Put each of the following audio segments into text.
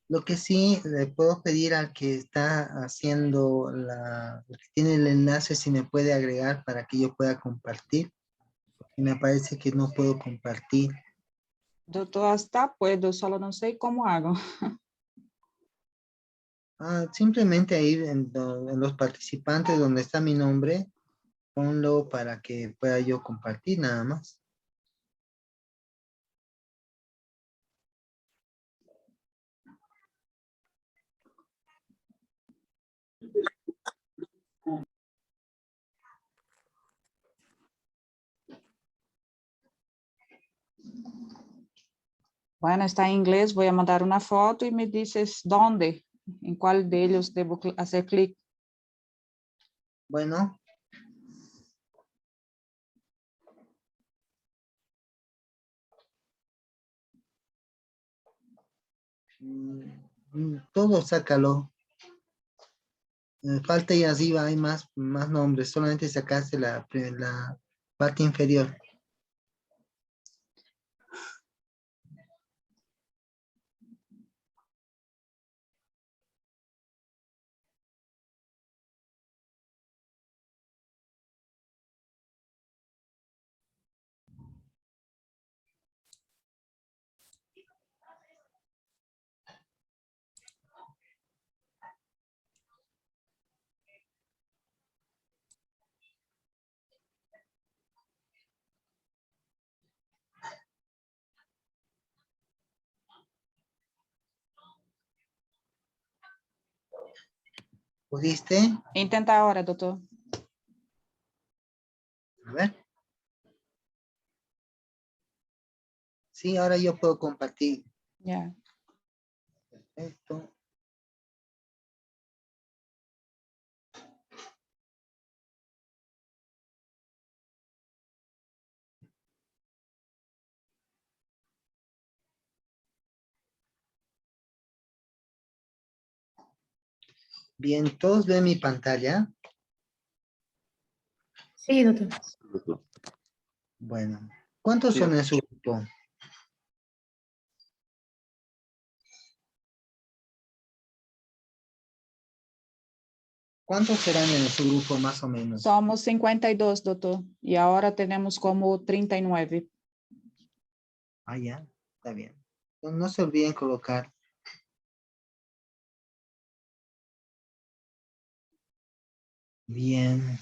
Lo que sí le puedo pedir al que está haciendo el que tiene el enlace, si me puede agregar para que yo pueda compartir. Y me parece que no puedo compartir. Doutor, hasta puedo, solo no sé cómo hago. Simplemente ahí en los participantes donde está mi nombre, ponlo para que pueda yo compartir nada más. Bueno, está en inglés, voy a mandar una foto y me dices dónde, en cuál de ellos debo hacer clic. Bueno. Todo sácalo. Falta y arriba hay más nombres, solamente sacaste la parte inferior. ¿Pudiste? Intenta ahora, doctor. A ver. Sí, ahora yo puedo compartir. Ya. Perfecto. Bien, ¿todos ven mi pantalla? Sí, doctor. Bueno, ¿cuántos son en su grupo? ¿Cuántos serán en su grupo más o menos? Somos 52, doctor, y ahora tenemos como 39. Ya, está bien. No se olviden colocar. Bien.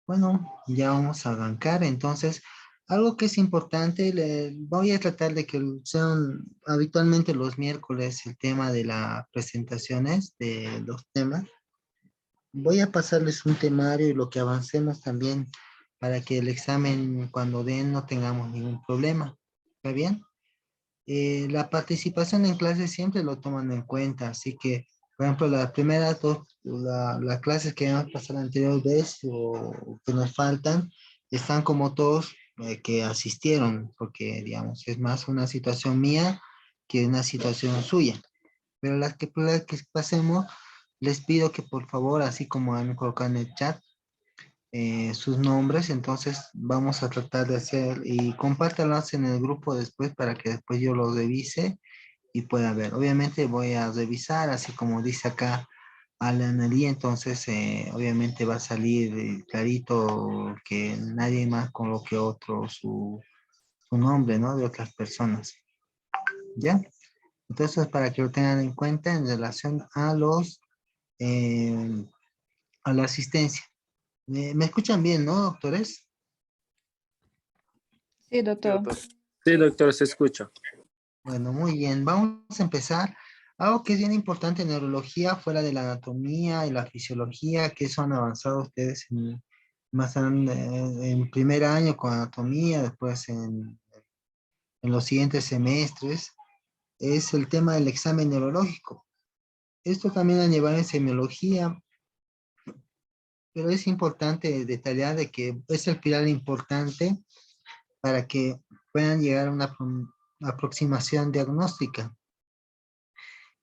Bueno, ya vamos a arrancar. Entonces, algo que es importante, voy a tratar de que sean habitualmente los miércoles el tema de las presentaciones de los temas. Voy a pasarles un temario y lo que avancemos también para que el examen cuando den no tengamos ningún problema. ¿Está bien? La participación en clases siempre lo toman en cuenta, así que, por ejemplo, las primeras dos, las clases que hemos pasado la anterior vez o que nos faltan, están como todos que asistieron, porque, digamos, es más una situación mía que una situación suya. Pero las que pasemos, les pido que por favor, así como han colocado en el chat, sus nombres, entonces vamos a tratar de hacer y compártanlos en el grupo después para que después yo los revise y pueda ver. Obviamente voy a revisar, así como dice acá Alan Ali, entonces obviamente va a salir clarito que nadie más coloque otro su nombre, ¿no? De otras personas. ¿Ya? Entonces para que lo tengan en cuenta en relación a eh, a la asistencia. ¿Me escuchan bien, no, doctores? Sí, doctor. Sí, doctor, se escucha. Bueno, muy bien. Vamos a empezar. Algo que es bien importante en neurología, fuera de la anatomía y la fisiología, que eso han avanzado ustedes en primer año con anatomía, después en los siguientes semestres, es el tema del examen neurológico. Esto también a llevar en semiología, pero es importante detallar de que es el pilar importante para que puedan llegar a una aproximación diagnóstica.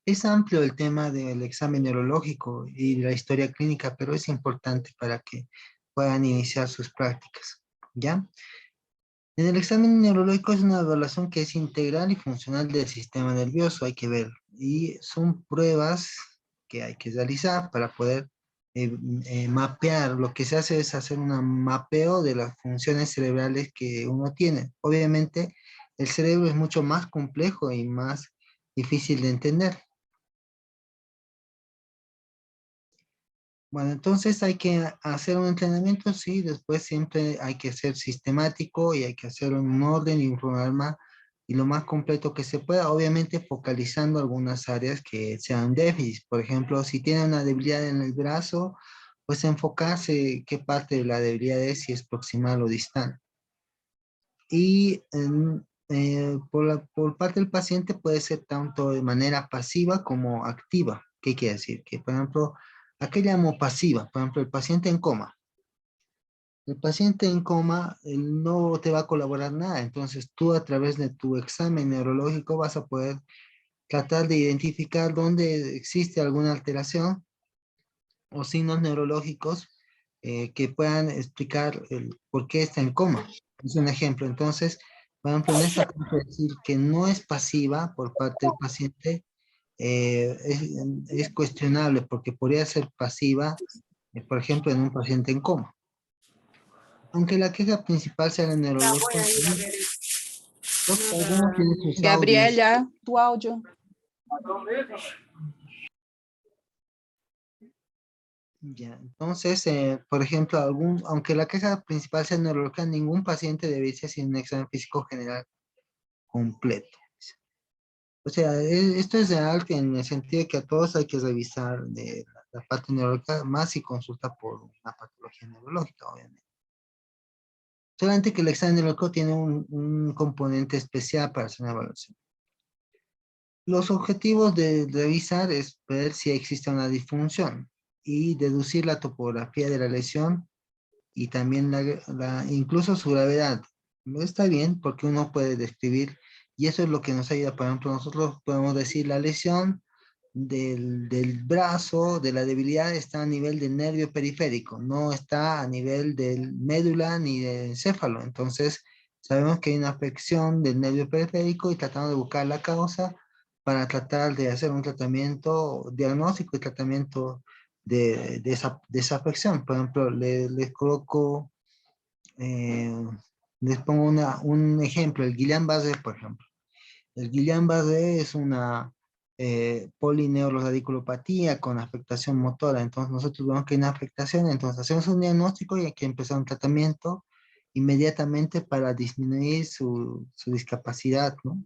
Es amplio el tema del examen neurológico y la historia clínica, pero es importante para que puedan iniciar sus prácticas, ¿ya? En el examen neurológico es una evaluación que es integral y funcional del sistema nervioso, hay que ver. Y son pruebas que hay que realizar para poder mapear. Lo que se hace es hacer un mapeo de las funciones cerebrales que uno tiene. Obviamente, el cerebro es mucho más complejo y más difícil de entender. Bueno, entonces hay que hacer un entrenamiento, sí, después siempre hay que ser sistemático y hay que hacerlo en un orden y un programa y lo más completo que se pueda, obviamente focalizando algunas áreas que sean déficits. Por ejemplo, si tiene una debilidad en el brazo, pues enfocarse qué parte de la debilidad es, si es proximal o distal. Y por parte del paciente puede ser tanto de manera pasiva como activa. ¿Qué quiere decir? Que, por ejemplo, ¿a qué llamo pasiva? Por ejemplo, el paciente en coma. El paciente en coma él no te va a colaborar nada. Entonces, tú a través de tu examen neurológico vas a poder tratar de identificar dónde existe alguna alteración o signos neurológicos que puedan explicar el por qué está en coma. Es un ejemplo. Entonces, por ejemplo, en esta tengo que decir que no es pasiva por parte del paciente, es cuestionable porque podría ser pasiva, por ejemplo, en un paciente en coma. Aunque la queja principal sea el neurológico, algunos tienen sus audios. Gabriela, tu áudio. Ya, entonces, por ejemplo, aunque la queja principal sea neurológica, ningún paciente debe irse sin un examen físico general completo. O sea, esto es real que en el sentido de que a todos hay que revisar de la parte neurológica, más si consulta por una patología neurológica, obviamente. Solamente que el examen neurológico tiene un componente especial para hacer una evaluación. Los objetivos de revisar es ver si existe una disfunción y deducir la topografía de la lesión y también incluso su gravedad. No está bien porque uno puede describir, y eso es lo que nos ayuda. Por ejemplo, nosotros podemos decir la lesión del brazo, de la debilidad, está a nivel del nervio periférico, no está a nivel del médula ni del encéfalo. Entonces, sabemos que hay una afección del nervio periférico y tratamos de buscar la causa para tratar de hacer un tratamiento diagnóstico y tratamiento de esa afección. Por ejemplo, les coloco, eh, les pongo un ejemplo, el Guillain-Barré, por ejemplo. El Guillain-Barré es una polineuroradiculopatía con afectación motora. Entonces nosotros vemos que hay una afectación, entonces hacemos un diagnóstico y hay que empezar un tratamiento inmediatamente para disminuir su discapacidad, ¿no?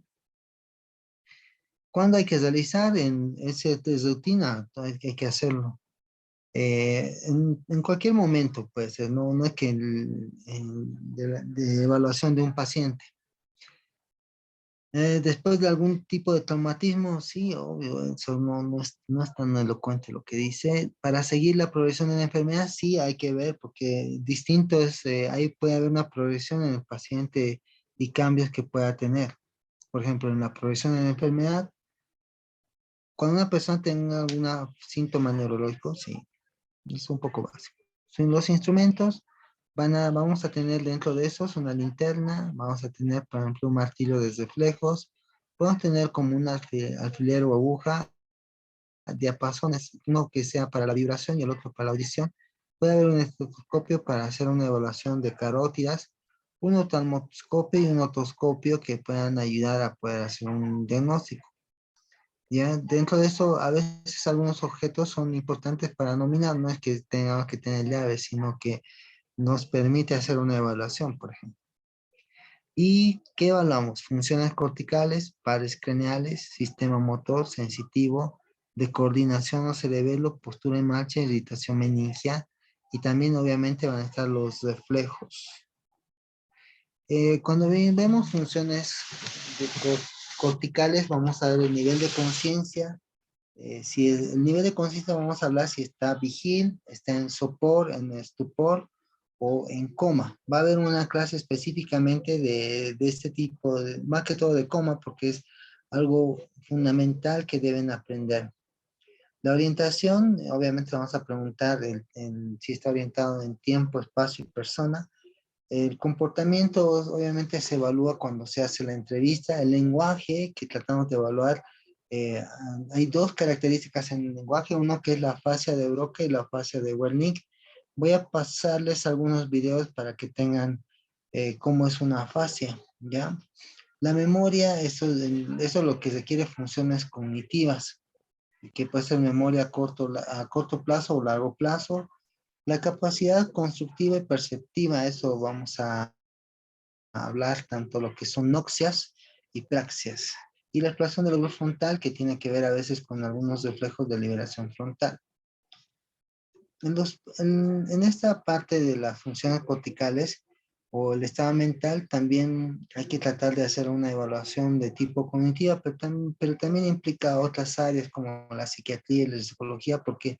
¿Cuándo hay que realizar? Ese es rutina, hay que hacerlo. En cualquier momento puede ser, no es que de evaluación de un paciente. Después de algún tipo de traumatismo, sí, obvio, eso no es tan elocuente lo que dice. Para seguir la progresión de la enfermedad, sí hay que ver, porque distinto es, ahí puede haber una progresión en el paciente y cambios que pueda tener. Por ejemplo, en la progresión de la enfermedad, cuando una persona tenga algún síntoma neurológico, sí, es un poco básico. Son los instrumentos, vamos a tener dentro de esos una linterna, vamos a tener, por ejemplo, un martillo de reflejos, podemos tener como un alfiler o aguja, diapasones, uno que sea para la vibración y el otro para la audición. Puede haber un estetoscopio para hacer una evaluación de carótidas, un oftalmoscopio y un otoscopio que puedan ayudar a poder hacer un diagnóstico. Ya, dentro de eso, a veces algunos objetos son importantes para nominar, no es que tengamos que tener llaves, sino que nos permite hacer una evaluación, por ejemplo. ¿Y qué evaluamos? Funciones corticales, pares craneales, sistema motor, sensitivo, de coordinación o cerebelo, postura en marcha, irritación meningia, y también obviamente van a estar los reflejos. Cuando vemos funciones corticales, vamos a ver el nivel de conciencia. Si el nivel de conciencia, vamos a hablar si está vigil, está en sopor, en estupor o en coma. Va a haber una clase específicamente de este tipo, más que todo de coma, porque es algo fundamental que deben aprender. La orientación, obviamente vamos a preguntar si está orientado en tiempo, espacio y persona. El comportamiento obviamente se evalúa cuando se hace la entrevista. El lenguaje que tratamos de evaluar, hay dos características en el lenguaje, uno que es la fascia de Broca y la fascia de Wernicke. Voy a pasarles algunos videos para que tengan cómo es una fascia, ¿ya? La memoria, eso lo que requiere funciones cognitivas, que puede ser memoria a corto plazo o largo plazo. La capacidad constructiva y perceptiva, eso vamos a hablar tanto lo que son noxias y praxias. Y la explosión del globo frontal, que tiene que ver a veces con algunos reflejos de liberación frontal. En esta parte de las funciones corticales o el estado mental, también hay que tratar de hacer una evaluación de tipo cognitiva, pero también implica otras áreas como la psiquiatría y la psicología, porque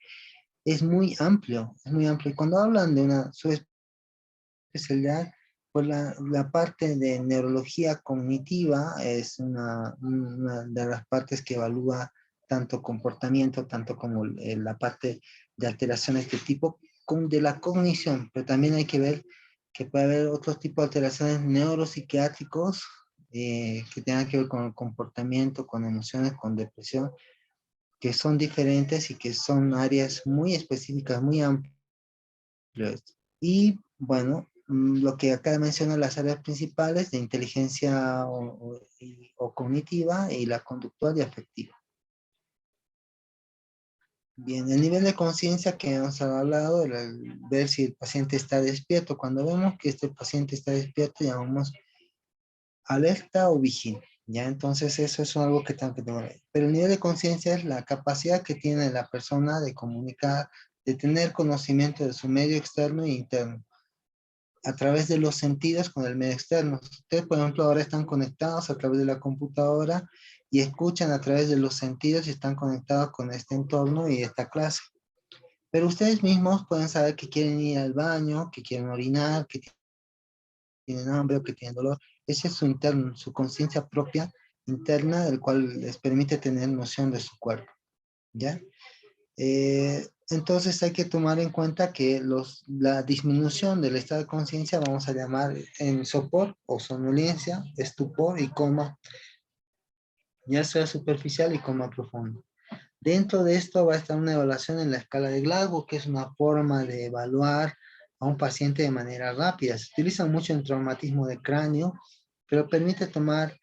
es muy amplio, es muy amplio. Y cuando hablan de una subespecialidad, pues la parte de neurología cognitiva es una de las partes que evalúa tanto comportamiento, tanto como la parte de alteraciones de tipo de la cognición, pero también hay que ver que puede haber otros tipos de alteraciones neuropsiquiátricos que tengan que ver con el comportamiento, con emociones, con depresión, que son diferentes y que son áreas muy específicas, muy amplias. Y bueno, lo que acá menciona las áreas principales de inteligencia o cognitiva y la conductual y afectiva. Bien, el nivel de conciencia que hemos hablado, ver si el paciente está despierto. Cuando vemos que este paciente está despierto, llamamos alerta o vigilia. Ya, entonces eso es algo que tengo que tener. Pero el nivel de conciencia es la capacidad que tiene la persona de comunicar, de tener conocimiento de su medio externo e interno, a través de los sentidos con el medio externo. Ustedes, por ejemplo, ahora están conectados a través de la computadora y escuchan a través de los sentidos y están conectados con este entorno y esta clase. Pero ustedes mismos pueden saber que quieren ir al baño, que quieren orinar, que tienen hambre o que tienen dolor. Ese es su interno, su conciencia propia interna, del cual les permite tener noción de su cuerpo, ¿ya? Entonces hay que tomar en cuenta que la disminución del estado de conciencia vamos a llamar en sopor o somnolencia, estupor y coma, ya sea superficial y coma profundo. Dentro de esto va a estar una evaluación en la escala de Glasgow, que es una forma de evaluar a un paciente de manera rápida. Se utiliza mucho en traumatismo de cráneo, pero permite tomar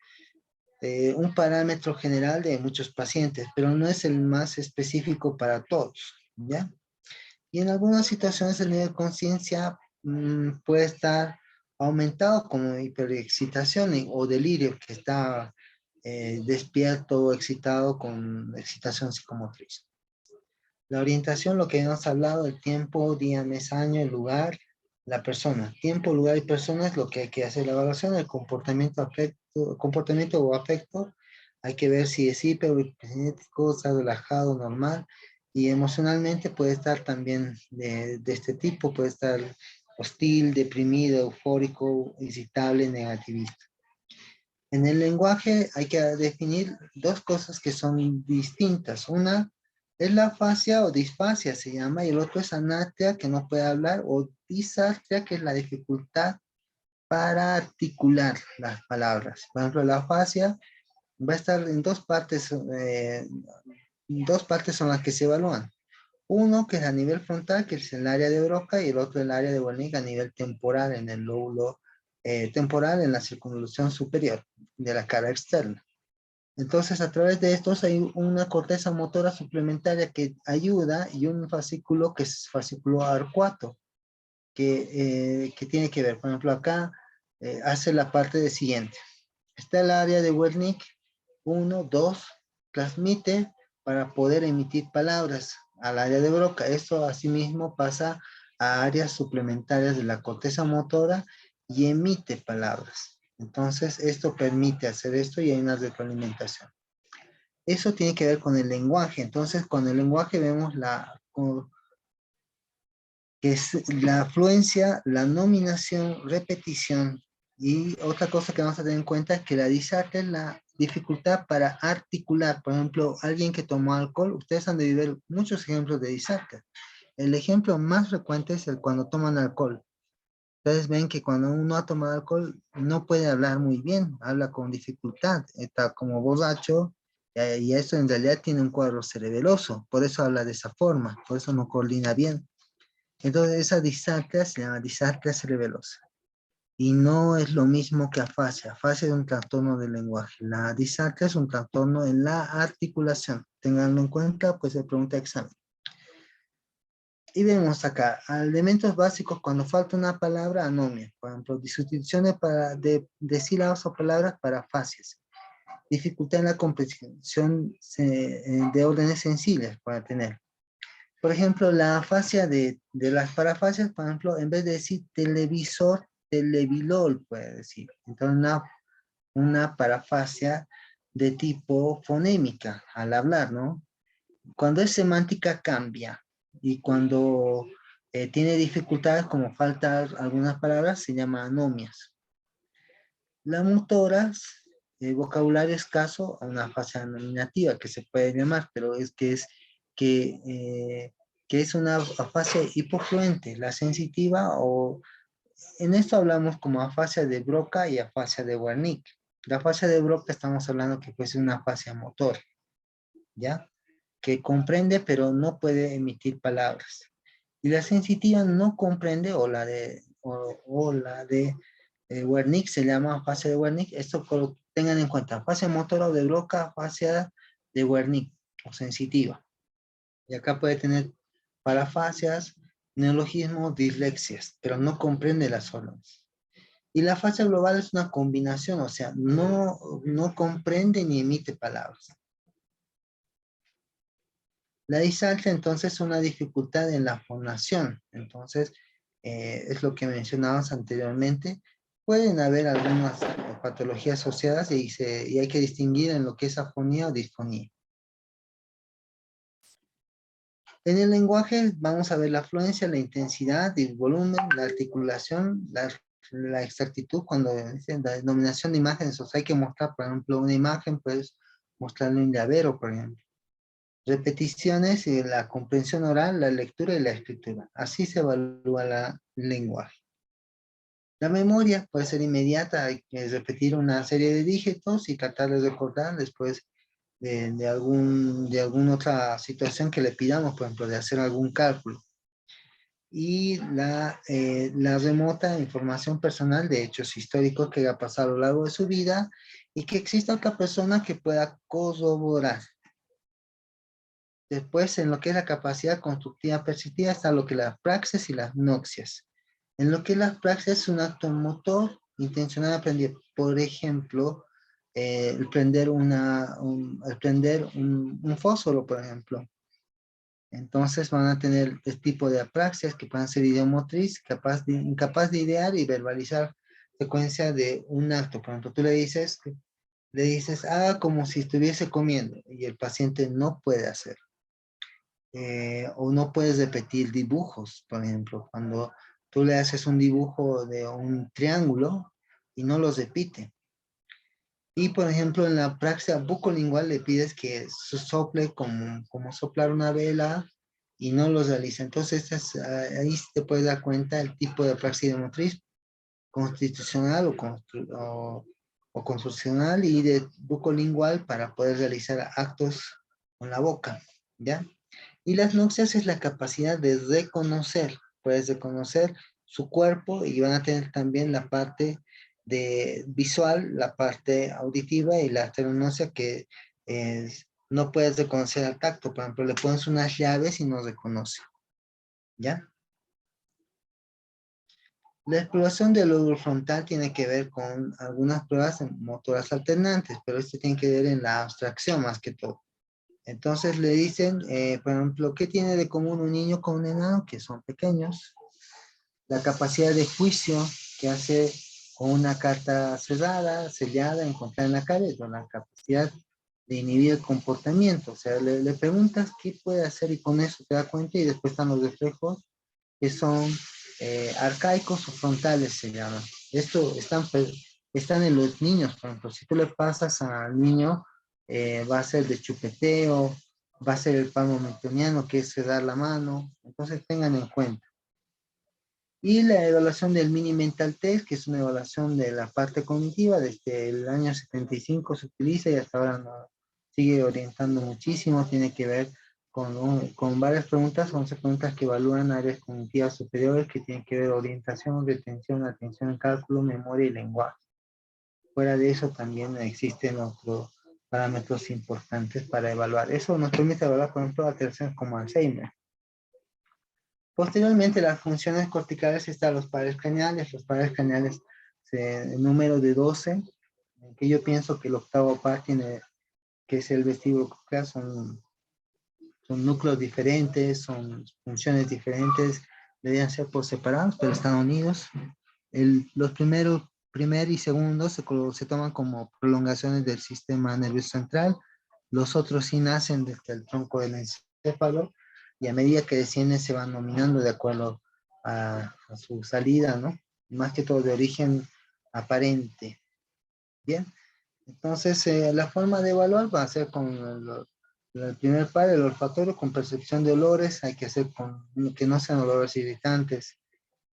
un parámetro general de muchos pacientes, pero no es el más específico para todos, ¿ya? Y en algunas situaciones el nivel de conciencia puede estar aumentado como hiperexcitación o delirio, que está despierto o excitado con excitación psicomotriz. La orientación, lo que hemos hablado, el tiempo, día, mes, año, el lugar, la persona. Tiempo, lugar y persona es lo que hay que hacer la evaluación. El comportamiento o afecto, hay que ver si es hiper o hipercinético, está relajado, normal. Y emocionalmente puede estar también de este tipo, puede estar hostil, deprimido, eufórico, irritable, negativista. En el lenguaje hay que definir dos cosas que son distintas. Una es la afasia o disfasia, se llama, y el otro es anatria, que no puede hablar, o disartria, que es la dificultad para articular las palabras. Por ejemplo, la afasia va a estar en dos partes son las que se evalúan. Uno que es a nivel frontal, que es el área de Broca, y el otro el área de Wernicke a nivel temporal, en el lóbulo temporal, en la circunvolución superior de la cara externa. Entonces, a través de estos hay una corteza motora suplementaria que ayuda y un fascículo que es fascículo arcuato, que tiene que ver, por ejemplo, acá hace la parte de siguiente. Está el área de Wernicke, 1, 2, transmite para poder emitir palabras al área de Broca. Esto asimismo pasa a áreas suplementarias de la corteza motora y emite palabras. Entonces, esto permite hacer esto y hay una retroalimentación. Eso tiene que ver con el lenguaje. Entonces, con el lenguaje vemos que es la afluencia, la nominación, repetición. Y otra cosa que vamos a tener en cuenta es que la disalta es la dificultad para articular. Por ejemplo, alguien que tomó alcohol, ustedes han de ver muchos ejemplos de disalta. El ejemplo más frecuente es el cuando toman alcohol. Ustedes ven que cuando uno ha tomado alcohol no puede hablar muy bien, habla con dificultad, está como borracho, y eso en realidad tiene un cuadro cerebeloso, por eso habla de esa forma, por eso no coordina bien. Entonces esa disartria se llama disartria cerebelosa. Y no es lo mismo que afasia. Afasia es un trastorno del lenguaje. La disartria es un trastorno en la articulación. Ténganlo en cuenta, pues se pregunta examen. Y vemos acá, elementos básicos cuando falta una palabra, anomia. Por ejemplo, sustituciones de sílabas o palabras para afasias. Dificultad en la comprensión de órdenes sensibles para tener. Por ejemplo, la afasia de las parafasias, por ejemplo, en vez de decir televisor, televilol, puede decir. Entonces, una parafasia de tipo fonémica al hablar, ¿no? Cuando es semántica cambia y cuando tiene dificultades como falta algunas palabras se llama anomias. Las motoras, vocabulario escaso, una afasia nominativa que se puede llamar, pero que es una afasia hipofluente, la sensitiva, o en esto hablamos como afasia de Broca y afasia de Wernicke. La afasia de Broca estamos hablando que puede ser una afasia motor, ¿ya? Que comprende pero no puede emitir palabras. Y la sensitiva no comprende, o la de Wernicke se llama afasia de Wernicke. Esto tengan en cuenta, afasia motora o de Broca, afasia de Wernicke o sensitiva. Y acá puede tener parafasias, neologismos, dislexias, pero no comprende las órdenes. Y la afasia global es una combinación, o sea, no comprende ni emite palabras. La disalta entonces es una dificultad en la fonación. Entonces, es lo que mencionábamos anteriormente. Pueden haber algunas patologías asociadas y hay que distinguir en lo que es afonía o disfonía. En el lenguaje vamos a ver la afluencia, la intensidad, el volumen, la articulación, la exactitud. Cuando dicen la denominación de imágenes, o sea, hay que mostrar, por ejemplo, una imagen, pues mostrarle un llavero, por ejemplo. Repeticiones y la comprensión oral, la lectura y la escritura. Así se evalúa el lenguaje. La memoria puede ser inmediata, hay que repetir una serie de dígitos y tratar de recordar después de alguna otra situación que le pidamos, por ejemplo, de hacer algún cálculo. Y la remota información personal de hechos históricos que ha pasado a lo largo de su vida y que exista otra persona que pueda corroborar. Después, en lo que es la capacidad constructiva perceptiva, está lo que es la praxis y las noxias. En lo que es la praxis es un acto motor intencional de aprender. Por ejemplo, el prender un fósforo, por ejemplo. Entonces van a tener este tipo de apraxias que pueden ser ideomotriz, incapaz de idear y verbalizar secuencia de un acto. Por ejemplo, tú le dices, haga como si estuviese comiendo y el paciente no puede hacer. O no puedes repetir dibujos, por ejemplo, cuando tú le haces un dibujo de un triángulo y no los repite. Y por ejemplo, en la praxia bucolingual le pides que sople como soplar una vela y no los realiza. Entonces, ahí te puedes dar cuenta el tipo de praxia motriz constitucional o construccional y de bucolingual para poder realizar actos con la boca, ¿ya? Y las noxias es la capacidad de reconocer, puedes reconocer su cuerpo y van a tener también la parte de visual, la parte auditiva y la asteronoxia que no puedes reconocer al tacto. Por ejemplo, le pones unas llaves y no reconoce, ¿ya? La exploración del lóbulo frontal tiene que ver con algunas pruebas motoras alternantes, pero esto tiene que ver en la abstracción más que todo. Entonces le dicen, por ejemplo, ¿qué tiene de común un niño con un enano? Que son pequeños. La capacidad de juicio que hace con una carta cerrada, sellada, encontrada en la calle, con la capacidad de inhibir el comportamiento. O sea, le preguntas qué puede hacer y con eso te da cuenta y después están los reflejos que son arcaicos o frontales se llaman. Esto están en los niños, por ejemplo, si tú le pasas al niño, va a ser de chupeteo, va a ser el palmo metoniano, que es dar la mano, entonces tengan en cuenta. Y la evaluación del mini mental test, que es una evaluación de la parte cognitiva, desde el año 75 se utiliza y hasta ahora no, sigue orientando muchísimo, tiene que ver con varias preguntas, 11 preguntas que evalúan áreas cognitivas superiores que tienen que ver orientación, retención, atención en cálculo, memoria y lenguaje. Fuera de eso también existen otros parámetros importantes para evaluar. Eso nos permite evaluar, por ejemplo, alteraciones como Alzheimer. Posteriormente, las funciones corticales están los pares craneales. Los pares craneales, el número de 12, que yo pienso que el octavo par tiene, que es el vestíbulo coclear, son núcleos diferentes, son funciones diferentes, deberían ser por separados, pero están unidos. Los primer y segundo se toman como prolongaciones del sistema nervioso central. Los otros sí nacen desde el tronco del encéfalo y a medida que descienden se van nominando de acuerdo a su salida, ¿no? Más que todo de origen aparente. Bien, entonces la forma de evaluar va a ser con el primer par, el olfatorio, con percepción de olores. Hay que hacer con que no sean olores irritantes.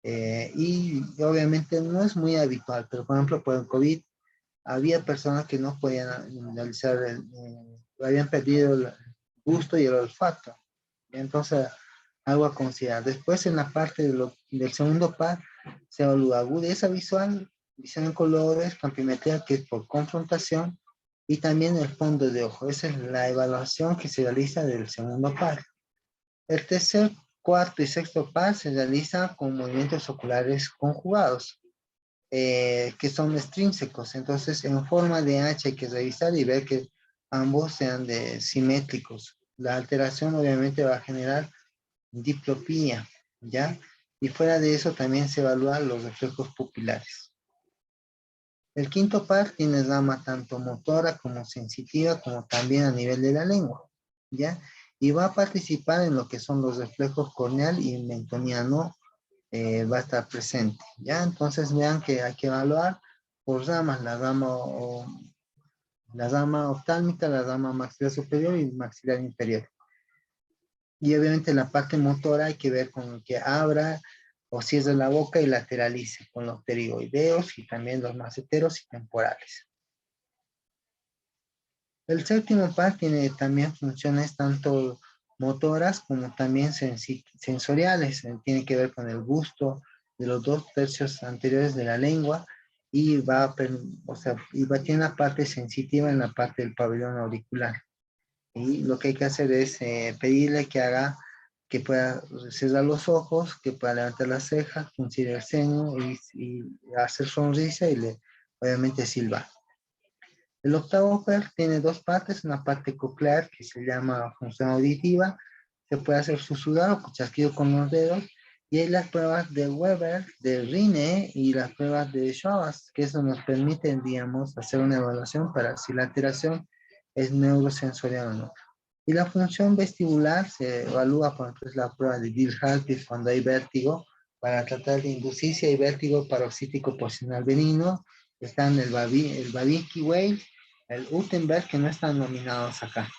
Y obviamente no es muy habitual, pero por ejemplo por el COVID había personas que no podían realizar, habían perdido el gusto y el olfato. Entonces, algo a considerar. Después, en la parte del segundo par, se evalúa agudeza visual, visión en colores, campimetría, que es por confrontación, y también el fondo de ojo. Esa es la evaluación que se realiza del segundo par. El tercer, cuarto y sexto par se realiza con movimientos oculares conjugados, que son extrínsecos. Entonces, en forma de H hay que revisar y ver que ambos sean simétricos. La alteración obviamente va a generar diplopía, ¿ya? Y fuera de eso también se evalúan los reflejos pupilares. El quinto par tiene rama tanto motora como sensitiva, como también a nivel de la lengua, ¿ya? Y va a participar en lo que son los reflejos corneal y mentoniano, va a estar presente, ¿ya? Entonces vean que hay que evaluar por ramas, la rama oftálmica, la rama maxilar superior y maxilar inferior. Y obviamente la parte motora hay que ver con que abra o cierre la boca y lateralice con los pterigoideos y también los maceteros y temporales. El séptimo par tiene también funciones tanto motoras como también sensoriales. Tiene que ver con el gusto de los 2/3 anteriores de la lengua y tiene una parte sensitiva en la parte del pabellón auricular. Y lo que hay que hacer es pedirle que pueda cerrar los ojos, que pueda levantar las cejas, fruncir el ceño y hacer sonrisa y obviamente silbar. El octavo par tiene dos partes, una parte coclear que se llama función auditiva, se puede hacer susurrar o chasquido con los dedos, y hay las pruebas de Weber, de Rine y las pruebas de Schwartz, que eso nos permite, digamos, hacer una evaluación para si la alteración es neurosensorial o no. Y la función vestibular se evalúa, por ejemplo, la prueba de Dirk-Hartwig cuando hay vértigo, para tratar de inducicia y vértigo paroxítico posicional benigno. Están el Babinski Wave, el Utenberg, que no están nominados acá.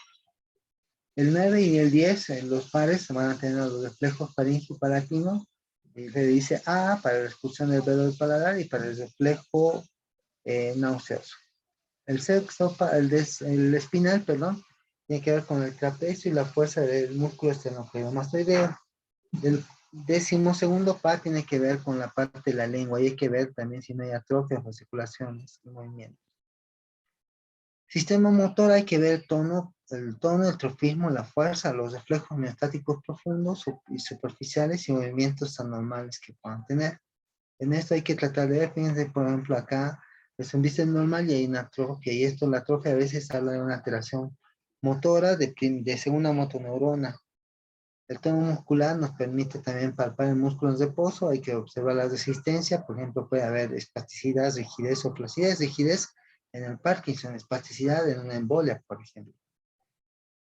El 9 y el 10, los pares van a tener los reflejos faríngeo palatino, y se dice A para la expulsión del velo del paladar y para el reflejo nauseoso. El sexto, el espinal, perdón, tiene que ver con el trapecio y la fuerza del músculo esternocleidomastoideo. El 12º par tiene que ver con la parte de la lengua y hay que ver también si no hay atrofias, fasciculaciones y movimientos. Sistema motor, hay que ver el tono, el trofismo, la fuerza, los reflejos miostáticos profundos y superficiales y movimientos anormales que puedan tener. En esto hay que tratar de ver, fíjense, por ejemplo, acá es un bíceps normal y hay una atrofia, y la atrofia a veces habla de una alteración motora de segunda motoneurona. El tono muscular nos permite también palpar el músculo en reposo, hay que observar la resistencia, por ejemplo, puede haber espasticidad, rigidez o flacidez, rigidez en el Parkinson, espasticidad en una embolia, por ejemplo.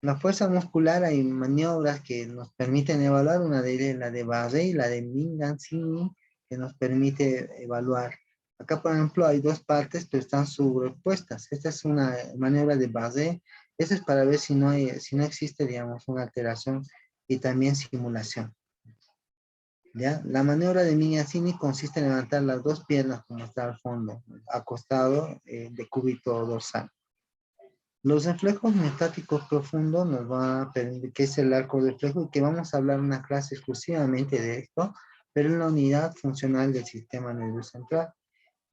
La fuerza muscular, hay maniobras que nos permiten evaluar, una de ellas es la de Barré y la de Mingazzini, que nos permite evaluar. Acá, por ejemplo, hay dos partes, pero están sobrepuestas. Esta es una maniobra de Barré. Esta es para ver si no existe, digamos, una alteración y también simulación. ¿Ya? La maniobra de Mingazzini consiste en levantar las dos piernas como está al fondo, acostado de cúbito dorsal. Los reflejos mioestáticos profundos nos van a permitir, que es el arco reflejo, y que vamos a hablar en una clase exclusivamente de esto, pero en la unidad funcional del sistema nervioso central.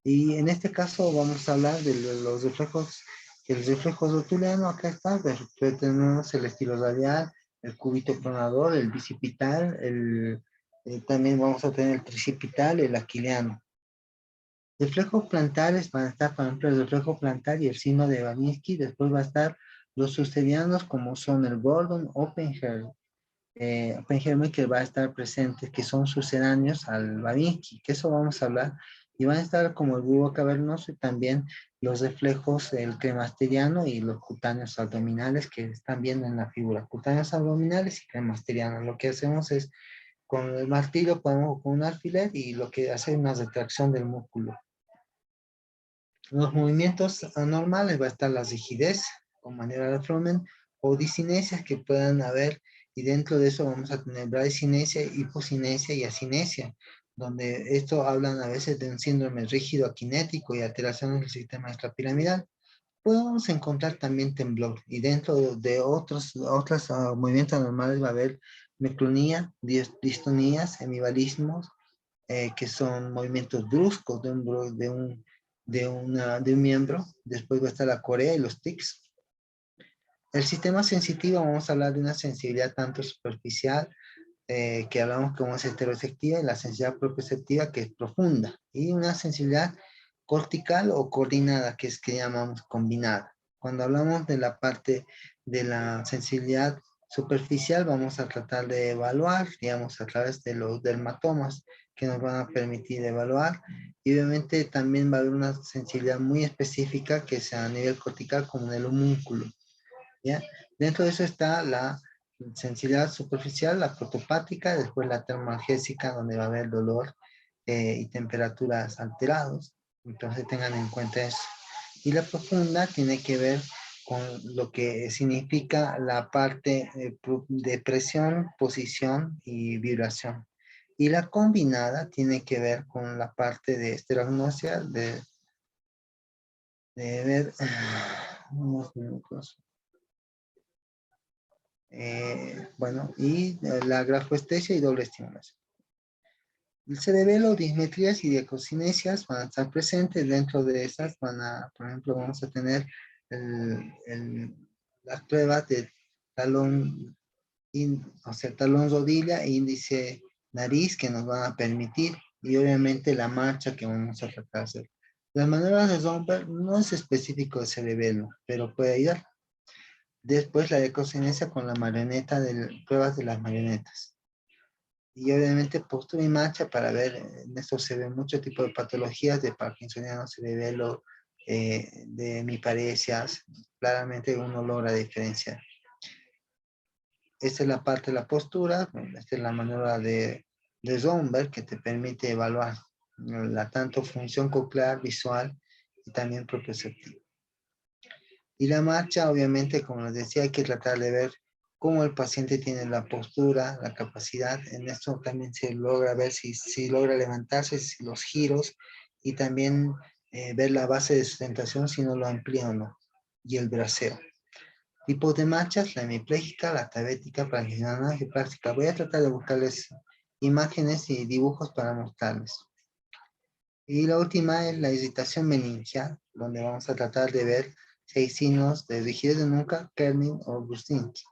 Y en este caso vamos a hablar de los reflejos, el reflejo rotuliano, acá está, pero tenemos el estilo radial, el cúbito pronador, el bicipital, también vamos a tener el tricipital, el aquiliano. Reflejos plantares van a estar, por ejemplo, el reflejo plantar y el signo de Babinski. Después va a estar los sucedianos, como son el Gordon, Oppenheimer, que va a estar presente, que son sucedáneos al Babinski, que eso vamos a hablar. Y van a estar como el bulbo cavernoso y también los reflejos, el cremasteriano y los cutáneos abdominales que están viendo en la figura. Cutáneos abdominales y cremasterianos. Lo que hacemos es, con el martillo podemos, con un alfiler, y lo que hace es una retracción del músculo. Los movimientos anormales va a estar la rigidez con manera de Fromen o disinesias que puedan haber, y dentro de eso vamos a tener bradicinesia, hipocinesia y asinesia, donde esto hablan a veces de un síndrome rígido aquinético y alteraciones del sistema extrapiramidal. Podemos encontrar también temblor, y dentro de otros movimientos anormales va a haber meclonía, distonías, hemibalismos, que son movimientos bruscos de un miembro. Después va a estar la corea y los tics. El sistema sensitivo, vamos a hablar de una sensibilidad tanto superficial, que hablamos como es heteroefectiva, y la sensibilidad proprioceptiva, que es profunda, y una sensibilidad cortical o coordinada, que es que llamamos combinada. Cuando hablamos de la parte de la sensibilidad superficial, vamos a tratar de evaluar, digamos, a través de los dermatomas que nos van a permitir evaluar, y obviamente también va a haber una sensibilidad muy específica que sea a nivel cortical, como en el homúnculo, ¿ya? Dentro de eso está la sensibilidad superficial, la protopática, después la termoalgésica, donde va a haber dolor y temperaturas alterados. Entonces tengan en cuenta eso. Y la profunda tiene que ver con lo que significa la parte de presión, posición y vibración. Y la combinada tiene que ver con la parte de esterognosia, de ver unos minutos. Bueno, y la grafoestesia y doble estimulación. El cerebelo, dismetrías y diacocinesias van a estar presentes. Dentro de esas por ejemplo, vamos a tener las pruebas de talón, o sea, talón rodilla e índice nariz, que nos van a permitir, y obviamente la marcha que vamos a tratar de hacer. Las maniobras de Zomberg no es específico de cerebelo, pero puede ayudar. Después la ecocinesia con la marioneta, pruebas de las marionetas. Y obviamente postura y marcha para ver, en esto se ve mucho tipo de patologías de parkinsoniano, cerebelo, de hemiparesias. Claramente uno logra diferenciar. Esta es la parte de la postura. Esta es la maniobra de Zomberg, que te permite evaluar la tanto función coclear, visual y también propioceptiva. Y la marcha, obviamente, como les decía, hay que tratar de ver cómo el paciente tiene la postura, la capacidad. En esto también se logra ver si logra levantarse, si los giros, y también ver la base de sustentación, si no lo amplía o no, y el braceo. Tipos de marchas: la hemipléjica, la tabética, parkinsiana y plástica. Voy a tratar de buscarles imágenes y dibujos para mostrarles. Y la última es la irritación meningial, donde vamos a tratar de ver si hay signos de rigidez de nuca, Kerning o Brustinski.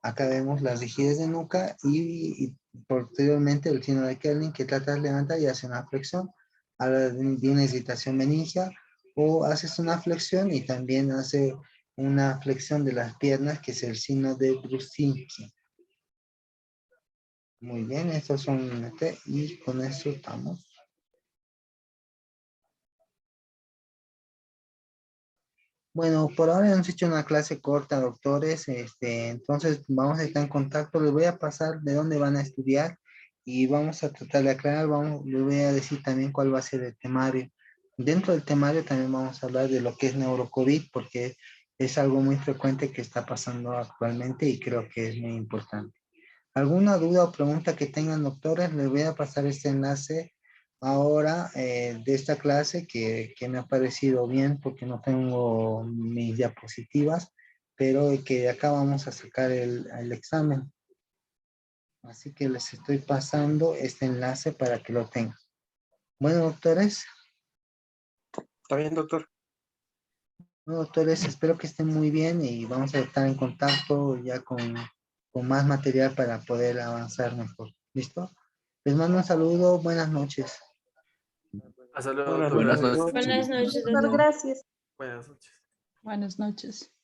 Acá vemos la rigidez de nuca y posteriormente el signo de Kerning, que trata de levantar y hace una flexión. Habla de una irritación meningial, o haces una flexión y también hace una flexión de las piernas, que es el signo de Brustinski. Muy bien, estos son, y con eso estamos. Bueno, por ahora hemos hecho una clase corta, doctores. Entonces vamos a estar en contacto. Les voy a pasar de dónde van a estudiar y vamos a tratar de aclarar. Les voy a decir también cuál va a ser el temario. Dentro del temario también vamos a hablar de lo que es neurocovid, porque es algo muy frecuente que está pasando actualmente y creo que es muy importante. ¿Alguna duda o pregunta que tengan, doctores? Les voy a pasar este enlace ahora de esta clase que me ha parecido bien porque no tengo mis diapositivas, pero que de acá vamos a sacar el examen. Así que les estoy pasando este enlace para que lo tengan. Bueno, doctores. Está bien, doctor. Bueno, doctores, espero que estén muy bien y vamos a estar en contacto ya con más material para poder avanzar mejor. ¿Listo? Les mando un saludo. Buenas noches. Hasta luego, Buenas doctor. noches. Buenas noches, Doctor, doctor. gracias. Buenas noches. Buenas noches.